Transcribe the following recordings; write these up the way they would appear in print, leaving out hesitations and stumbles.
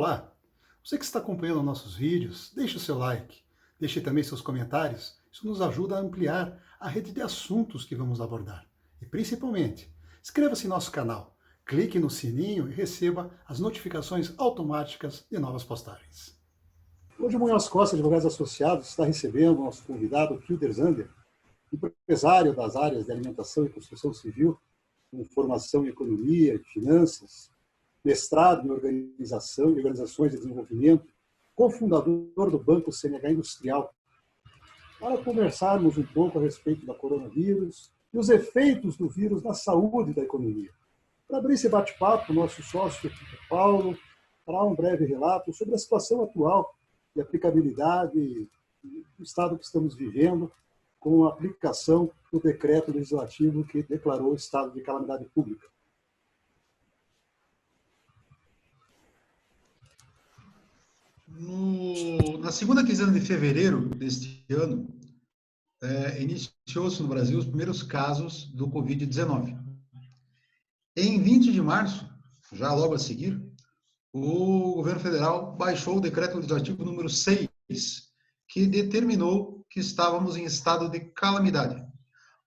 Olá! Você que está acompanhando nossos vídeos, deixe o seu like, deixe também seus comentários. Isso nos ajuda a ampliar a rede de assuntos que vamos abordar. E principalmente, inscreva-se em nosso canal, clique no sininho e receba as notificações automáticas de novas postagens. Hoje o Munhoz Costa, Advogados Associados, está recebendo o nosso convidado, Kilder Zander, empresário das áreas de alimentação e construção civil, com formação em economia e finanças, mestrado em organização e organizações de desenvolvimento, cofundador do Banco CNH Industrial, para conversarmos um pouco a respeito da coronavírus e os efeitos do vírus na saúde e da economia. Para abrir esse bate-papo, nosso sócio Paulo fará um breve relato sobre a situação atual e aplicabilidade do estado que estamos vivendo com a aplicação do decreto legislativo que declarou o estado de calamidade pública. Na segunda quinzena de fevereiro deste ano, iniciou-se no Brasil os primeiros casos do Covid-19. Em 20 de março, já logo a seguir, o governo federal baixou o decreto legislativo número 6, que determinou que estávamos em estado de calamidade.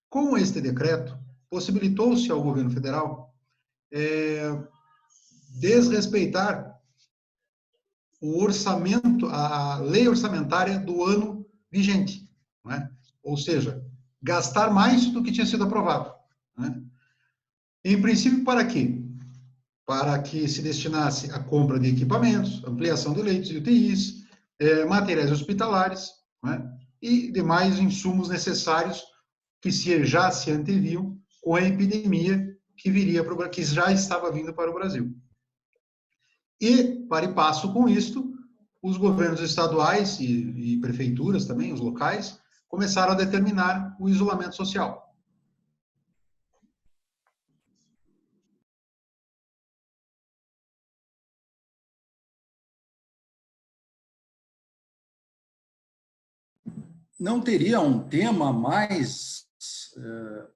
Com este decreto, possibilitou-se ao governo federal desrespeitar o orçamento, a lei orçamentária do ano vigente, não é? Ou seja, gastar mais do que tinha sido aprovado, né? Em princípio, para quê? Para que se destinasse à compra de equipamentos, ampliação de leitos de UTIs, materiais hospitalares, né? E demais insumos necessários que já se anteviam com a epidemia que já estava vindo para o Brasil. E, para e passo com isto, os governos estaduais e prefeituras também, os locais, começaram a determinar o isolamento social. Não teria um tema mais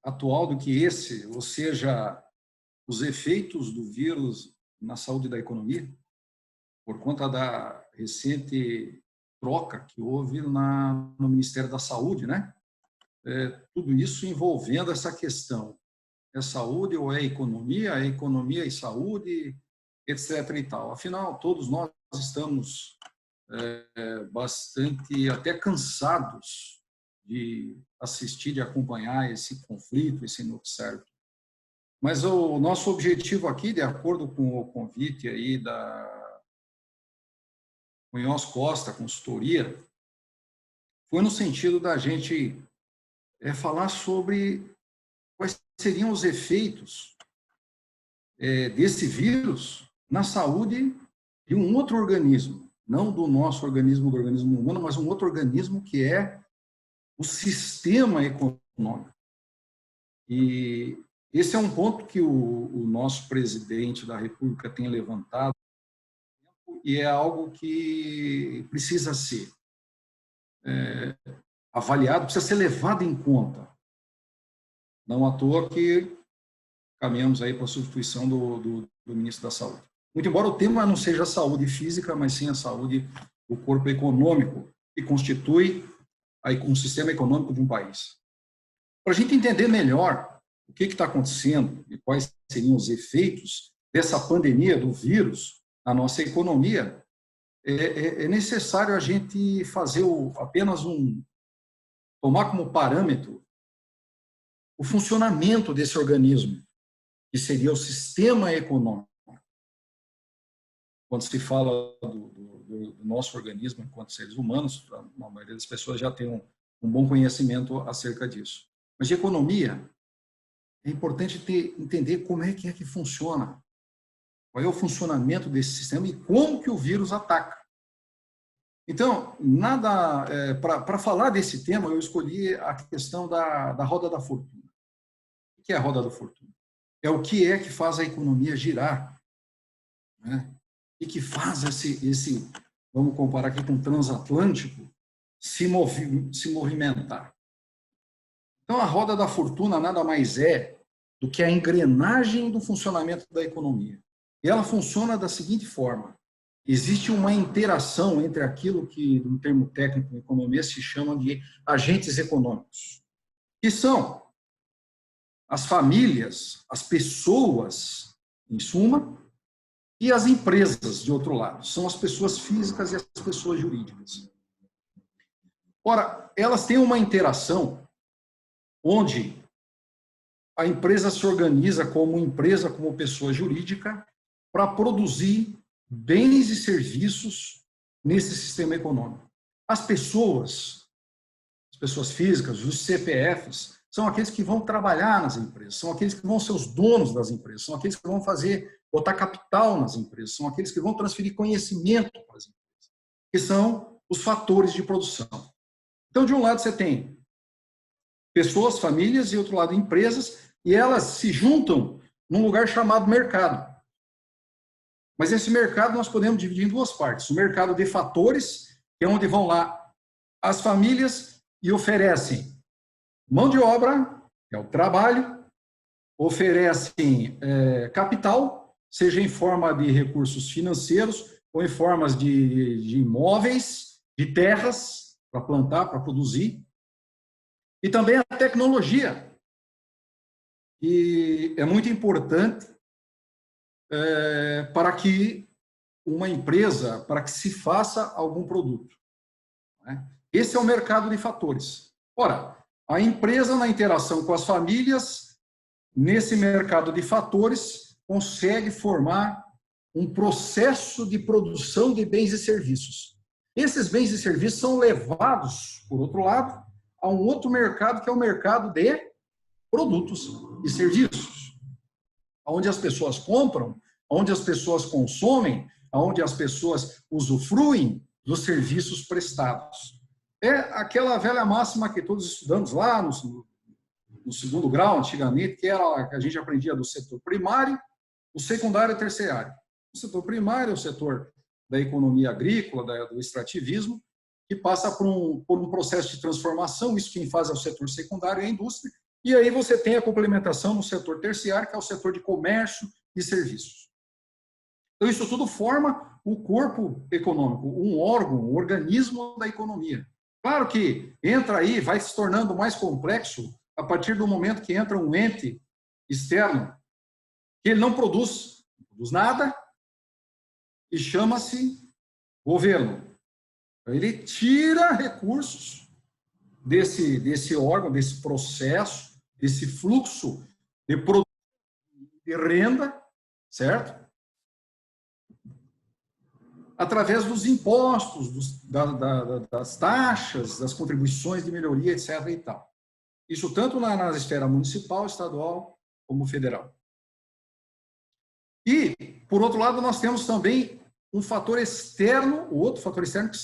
atual do que esse, ou seja, os efeitos do vírus na saúde da economia, por conta da recente troca que houve no Ministério da Saúde, né? Tudo isso envolvendo essa questão. É saúde ou é economia e saúde, etc. e tal. Afinal, todos nós estamos bastante até cansados de assistir, de acompanhar esse conflito, esse noticiário. Mas o nosso objetivo aqui, de acordo com o convite aí da Munhoz Costa Consultoria, foi no sentido da gente falar sobre quais seriam os efeitos desse vírus na saúde de um outro organismo, não do nosso organismo, do organismo humano, mas um outro organismo que é o sistema econômico. E esse é um ponto que o nosso presidente da República tem levantado e é algo que precisa ser avaliado, precisa ser levado em conta. Não à toa que caminhamos aí para a substituição do ministro da Saúde. Muito embora o tema não seja a saúde física, mas sim a saúde do corpo econômico, que constitui um sistema econômico de um país. Para a gente entender melhor o que está acontecendo e quais seriam os efeitos dessa pandemia do vírus na nossa economia, é necessário a gente fazer apenas tomar como parâmetro o funcionamento desse organismo, que seria o sistema econômico. Quando se fala do nosso organismo enquanto seres humanos, a maioria das pessoas já tem um bom conhecimento acerca disso. Mas de economia, é importante entender como é que funciona, qual é o funcionamento desse sistema e como que o vírus ataca. Então, para falar desse tema, eu escolhi a questão da roda da fortuna. O que é a roda da fortuna? É o que faz a economia girar, né? E que faz vamos comparar aqui com o transatlântico, se movimentar. Então, a roda da fortuna nada mais é do que a engrenagem do funcionamento da economia. E ela funciona da seguinte forma: existe uma interação entre aquilo que, no termo técnico em economia, se chama de agentes econômicos, que são as famílias, as pessoas, em suma, e as empresas, de outro lado. São as pessoas físicas e as pessoas jurídicas. Ora, elas têm uma interação onde a empresa se organiza como empresa, como pessoa jurídica, para produzir bens e serviços nesse sistema econômico. As pessoas físicas, os CPFs, são aqueles que vão trabalhar nas empresas, são aqueles que vão ser os donos das empresas, são aqueles que vão botar capital nas empresas, são aqueles que vão transferir conhecimento para as empresas, que são os fatores de produção. Então, de um lado você tem pessoas, famílias, e outro lado empresas, e elas se juntam num lugar chamado mercado. Mas esse mercado nós podemos dividir em duas partes. O mercado de fatores, que é onde vão lá as famílias e oferecem mão de obra, que é o trabalho, oferecem capital, seja em forma de recursos financeiros ou em formas de imóveis, de terras para plantar, para produzir, e também a tecnologia, que é muito importante para que uma empresa, para que se faça algum produto. Esse é o mercado de fatores. Ora, a empresa, na interação com as famílias, nesse mercado de fatores, consegue formar um processo de produção de bens e serviços. Esses bens e serviços são levados, por outro lado, a um outro mercado, que é o mercado de produtos e serviços, onde as pessoas compram, onde as pessoas consomem, onde as pessoas usufruem dos serviços prestados. É aquela velha máxima que todos estudamos lá no segundo grau, antigamente, que era que a gente aprendia do setor primário, o secundário e o terciário. O setor primário é o setor da economia agrícola, do extrativismo, que passa por um processo de transformação. Isso quem faz é o setor secundário e a indústria. E aí você tem a complementação no setor terciário, que é o setor de comércio e serviços. Então, isso tudo forma o corpo econômico, um órgão, um organismo da economia. Claro que entra aí, vai se tornando mais complexo a partir do momento que entra um ente externo, que ele não produz nada, e chama-se governo. Ele tira recursos desse órgão, desse processo, desse fluxo de produção de renda, certo? Através dos impostos, das taxas, das contribuições de melhoria, etc. e tal. Isso tanto na esfera municipal, estadual, como federal. E, por outro lado, nós temos também um fator externo, o outro fator externo, que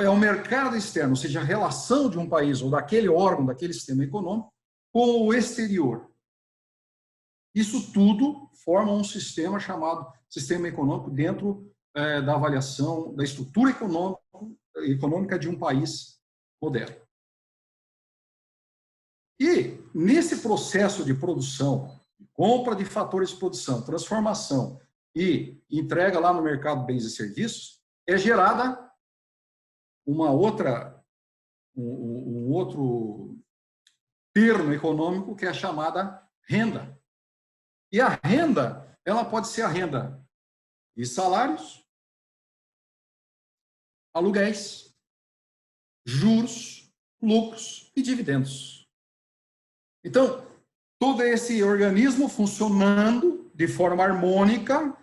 é o mercado externo, ou seja, a relação de um país ou daquele órgão, daquele sistema econômico, com o exterior. Isso tudo forma um sistema chamado sistema econômico dentro da avaliação da estrutura econômica de um país moderno. E, nesse processo de produção, compra de fatores de produção, transformação e entrega lá no mercado de bens e serviços, é gerada um outro termo econômico, que é a chamada renda. E a renda, ela pode ser a renda de salários, aluguéis, juros, lucros e dividendos. Então, todo esse organismo funcionando de forma harmônica,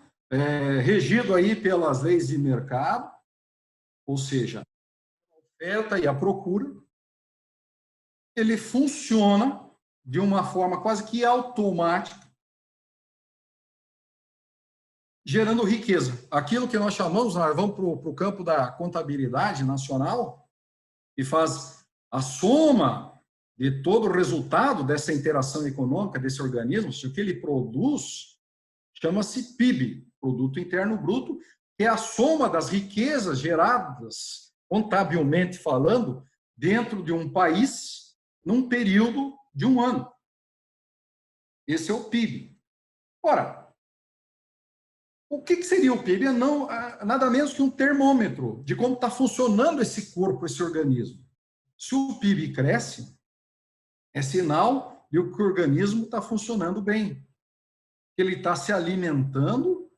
regido aí pelas leis de mercado, ou seja, a oferta e a procura, ele funciona de uma forma quase que automática, gerando riqueza. Aquilo que nós chamamos, nós vamos para o campo da contabilidade nacional, que faz a soma de todo o resultado dessa interação econômica, desse organismo, o que ele produz, chama-se PIB, Produto Interno Bruto, que é a soma das riquezas geradas, contabilmente falando, dentro de um país, num período de um ano. Esse é o PIB. Ora, O que seria o PIB? Nada menos que um termômetro de como está funcionando esse corpo, esse organismo. Se o PIB cresce, é sinal de que o organismo está funcionando bem. Ele está se alimentando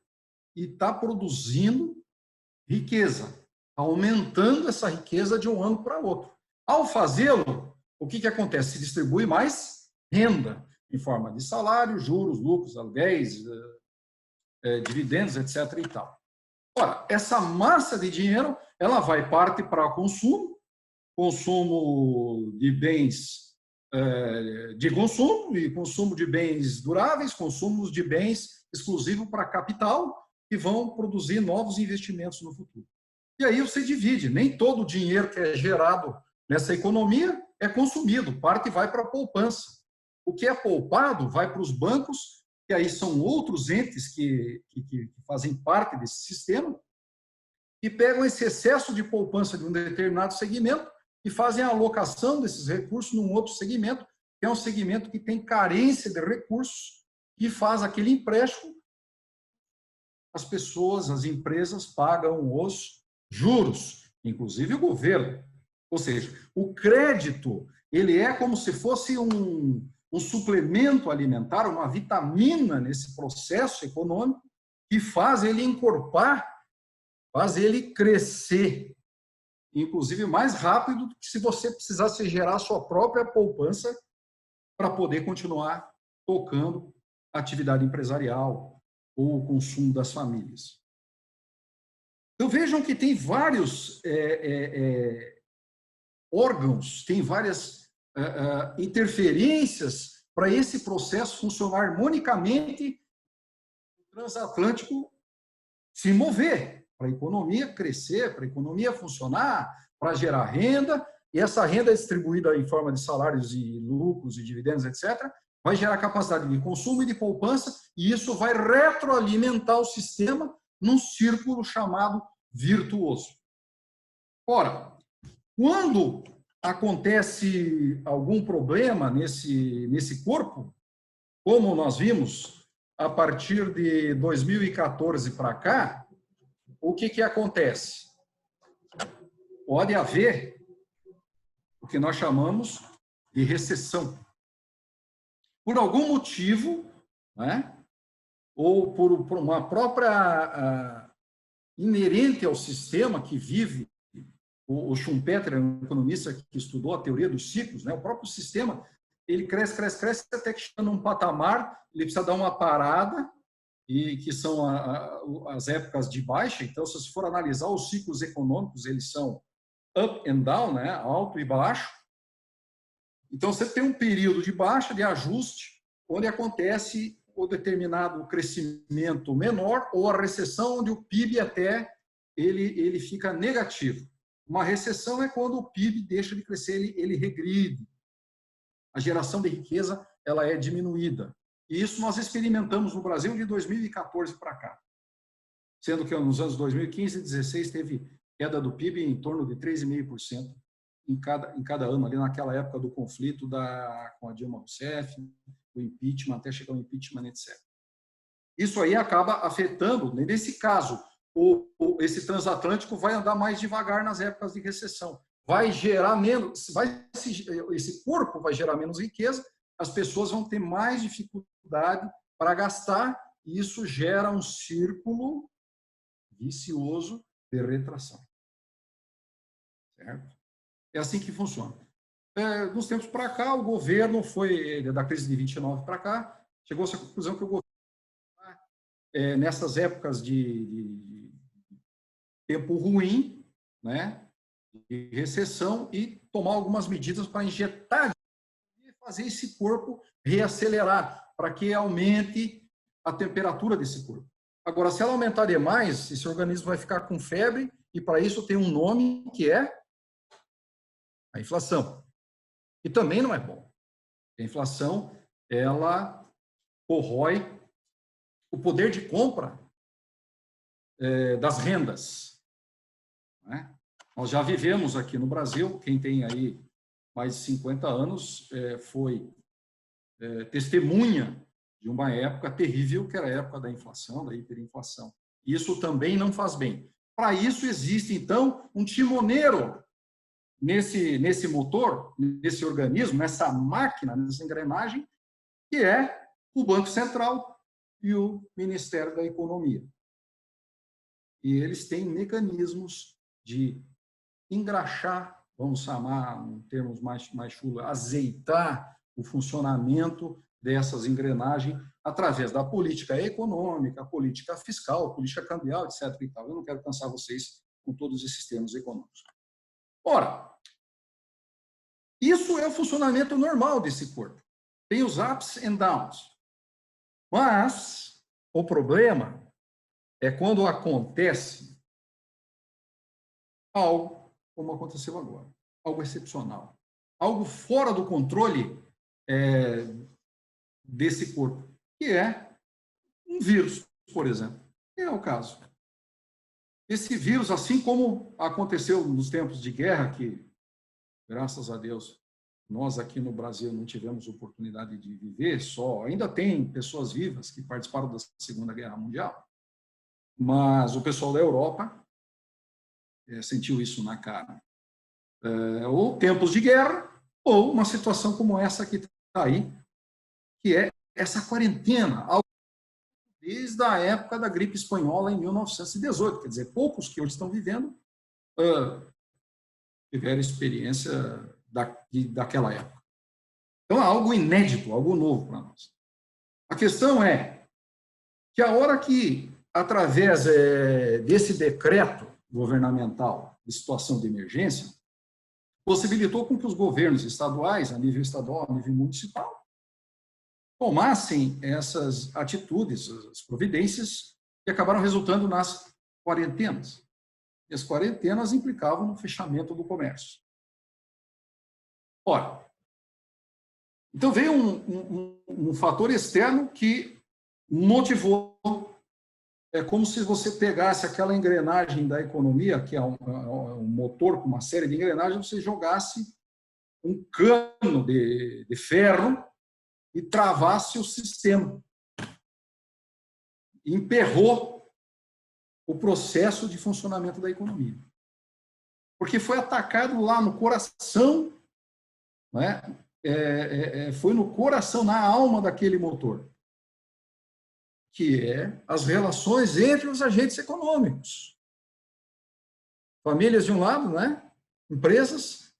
e está produzindo riqueza, aumentando essa riqueza de um ano para outro. Ao fazê-lo, o que acontece? Se distribui mais renda, em forma de salário, juros, lucros, aluguéis, dividendos, etc. e tal. Ora, essa massa de dinheiro, ela vai parte para consumo de bens de consumo, e consumo de bens duráveis, consumo de bens exclusivos para capital, que vão produzir novos investimentos no futuro. E aí você divide, nem todo o dinheiro que é gerado nessa economia é consumido, parte vai para a poupança. O que é poupado vai para os bancos, que aí são outros entes que fazem parte desse sistema, e pegam esse excesso de poupança de um determinado segmento e fazem a alocação desses recursos num outro segmento, que é um segmento que tem carência de recursos, e faz aquele empréstimo. As pessoas, as empresas pagam os juros, inclusive o governo. Ou seja, o crédito, ele é como se fosse um suplemento alimentar, uma vitamina nesse processo econômico, que faz ele encorpar, faz ele crescer, inclusive mais rápido do que se você precisasse gerar sua própria poupança para poder continuar tocando a atividade empresarial ou o consumo das famílias. Então vejam que tem vários órgãos, tem várias interferências para esse processo funcionar harmonicamente, o transatlântico se mover, para a economia crescer, para a economia funcionar, para gerar renda, e essa renda é distribuída em forma de salários e lucros e dividendos, etc., vai gerar capacidade de consumo e de poupança, e isso vai retroalimentar o sistema num círculo chamado virtuoso. Ora, quando acontece algum problema nesse corpo, como nós vimos a partir de 2014 para cá, o que acontece? Pode haver o que nós chamamos de recessão. Por algum motivo, né, ou por uma própria inerente ao sistema que vive, o Schumpeter, um economista que estudou a teoria dos ciclos, né, o próprio sistema, ele cresce, cresce, cresce, até que chega num patamar, ele precisa dar uma parada, e que são as épocas de baixa. Então, se você for analisar os ciclos econômicos, eles são up and down, né? Alto e baixo. Então, você tem um período de baixa, de ajuste, onde acontece o determinado crescimento menor ou a recessão, onde o PIB até ele fica negativo. Uma recessão é quando o PIB deixa de crescer, ele regride. A geração de riqueza ela é diminuída. E isso nós experimentamos no Brasil de 2014 para cá. Sendo que nos anos 2015 e 2016 teve queda do PIB em torno de 3,5% em cada ano, ali naquela época do conflito com a Dilma Rousseff, o impeachment, até chegar ao impeachment, etc. Isso aí acaba afetando, nesse caso, esse transatlântico vai andar mais devagar nas épocas de recessão. Vai gerar menos, esse corpo vai gerar menos riqueza, as pessoas vão ter mais dificuldade para gastar, e isso gera um círculo vicioso de retração. Certo? É assim que funciona. Nos tempos para cá, o governo foi, da crise de 29 para cá, chegou-se à conclusão que o governo, nessas épocas de tempo ruim, né, de recessão, e tomar algumas medidas para injetar e fazer esse corpo reacelerar, para que aumente a temperatura desse corpo. Agora, se ela aumentar demais, esse organismo vai ficar com febre, e para isso tem um nome que é a inflação. E também não é bom. A inflação, ela corrói o poder de compra das rendas. Né? Nós já vivemos aqui no Brasil, quem tem aí mais de 50 anos foi testemunha de uma época terrível, que era a época da inflação, da hiperinflação. Isso também não faz bem. Para isso existe, então, um timoneiro nesse motor, nesse organismo, nessa máquina, nessa engrenagem, que é o Banco Central e o Ministério da Economia. E eles têm mecanismos de engraxar, vamos chamar, em termos mais chulos, azeitar o funcionamento dessas engrenagens através da política econômica, política fiscal, política cambial, etc. E tal. Eu não quero cansar vocês com todos esses termos econômicos. Ora, isso é o funcionamento normal desse corpo. Tem os ups and downs. Mas o problema é quando acontece algo como aconteceu agora, algo excepcional, algo fora do controle desse corpo, que é um vírus, por exemplo. É o caso. Esse vírus, assim como aconteceu nos tempos de guerra, que, graças a Deus, nós aqui no Brasil não tivemos oportunidade de viver, ainda tem pessoas vivas que participaram da Segunda Guerra Mundial, mas o pessoal da Europa sentiu isso na cara. Ou tempos de guerra, ou uma situação como essa que está aí, que é essa quarentena, desde a época da gripe espanhola em 1918. Quer dizer, poucos que hoje estão vivendo tiveram experiência daquela época. Então, é algo inédito, algo novo para nós. A questão é que a hora que, através desse decreto governamental de situação de emergência, possibilitou com que os governos estaduais, a nível estadual, a nível municipal, tomassem essas atitudes, as providências, que acabaram resultando nas quarentenas. E as quarentenas implicavam no fechamento do comércio. Ora, então veio um fator externo que motivou, é como se você pegasse aquela engrenagem da economia, que é um motor com uma série de engrenagens, você jogasse um cano de ferro e travasse o sistema. Emperrou o processo de funcionamento da economia. Porque foi atacado lá no coração, não é? Foi no coração, na alma daquele motor, que é as relações entre os agentes econômicos. Famílias de um lado, né? Empresas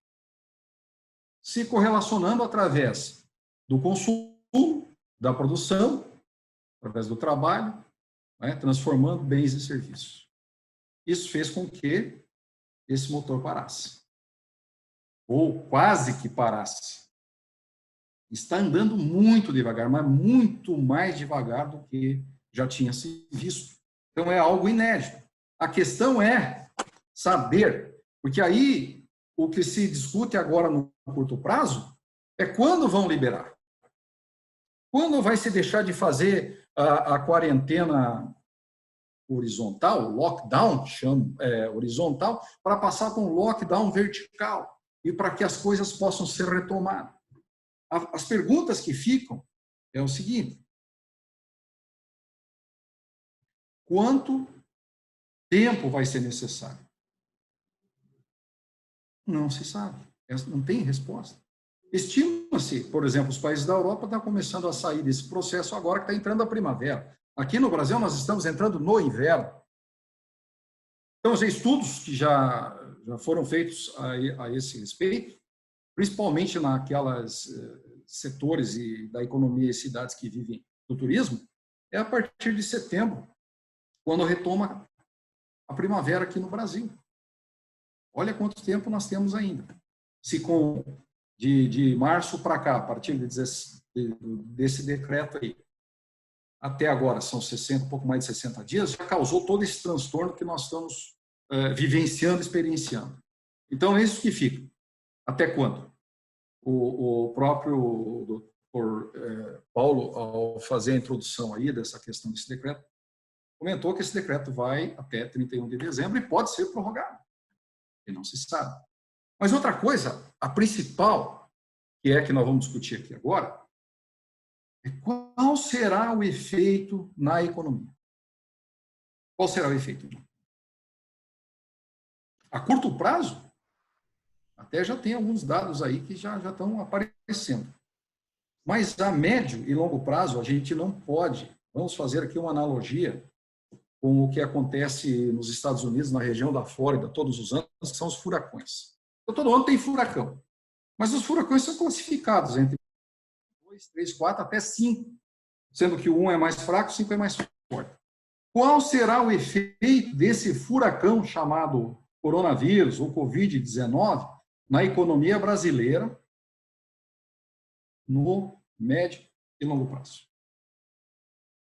se correlacionando através do consumo, da produção, através do trabalho, né? Transformando bens em serviços. Isso fez com que esse motor parasse. Ou quase que parasse. Está andando muito devagar, mas muito mais devagar do que já tinha se visto. Então, é algo inédito. A questão é saber, porque aí o que se discute agora no curto prazo é quando vão liberar. Quando vai se deixar de fazer a quarentena horizontal, lockdown, horizontal, para passar para um lockdown vertical e para que as coisas possam ser retomadas. As perguntas que ficam é o seguinte: quanto tempo vai ser necessário? Não se sabe, não tem resposta. Estima-se, por exemplo, os países da Europa estão começando a sair desse processo agora que está entrando a primavera. Aqui no Brasil nós estamos entrando no inverno. Então, os estudos que já foram feitos a esse respeito, principalmente naquelas setores da economia e cidades que vivem do turismo, é a partir de setembro, quando retoma a primavera aqui no Brasil. Olha quanto tempo nós temos ainda. Se de março para cá, a partir desse decreto aí, até agora são um pouco mais de 60 dias, já causou todo esse transtorno que nós estamos vivenciando, experienciando. Então, é isso que fica. Até quando? O próprio doutor Paulo, ao fazer a introdução aí dessa questão desse decreto, comentou que esse decreto vai até 31 de dezembro e pode ser prorrogado. E não se sabe. Mas outra coisa, a principal, que é que nós vamos discutir aqui agora, é qual será o efeito na economia. Qual será o efeito? A curto prazo, até já tem alguns dados aí que já estão aparecendo. Mas a médio e longo prazo, a gente não pode. Vamos fazer aqui uma analogia com o que acontece nos Estados Unidos, na região da Flórida, todos os anos, que são os furacões. Então, todo ano tem furacão. Mas os furacões são classificados entre 2, 3, 4, até 5, sendo que o 1 é mais fraco, o 5 é mais forte. Qual será o efeito desse furacão chamado coronavírus ou Covid-19 na economia brasileira no médio e longo prazo?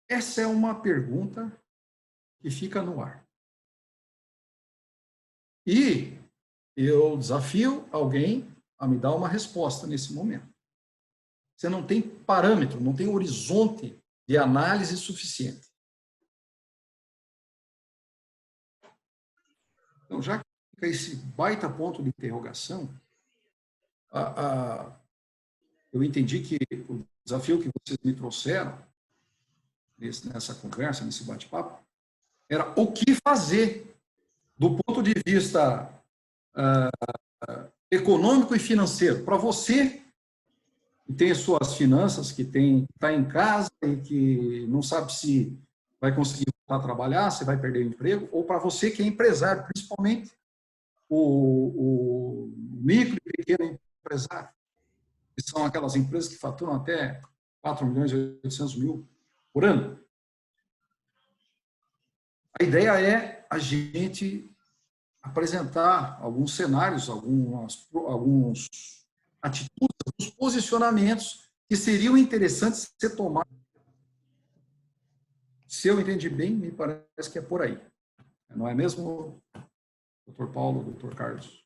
Essa é uma pergunta que fica no ar. E eu desafio alguém a me dar uma resposta nesse momento. Você não tem parâmetro, não tem horizonte de análise suficiente. Então, já que fica esse baita ponto de interrogação, eu entendi que o desafio que vocês me trouxeram nessa conversa, nesse bate-papo, era o que fazer do ponto de vista econômico e financeiro para você que tem as suas finanças, que está em casa e que não sabe se vai conseguir voltar a trabalhar, se vai perder o emprego, ou para você que é empresário, principalmente o micro e pequeno empresário, que são aquelas empresas que faturam até 4 milhões e 800 mil por ano. A ideia é a gente apresentar alguns cenários, alguns atitudes, alguns posicionamentos que seriam interessantes ser tomados. Se eu entendi bem, me parece que é por aí. Não é mesmo, doutor Paulo, doutor Carlos?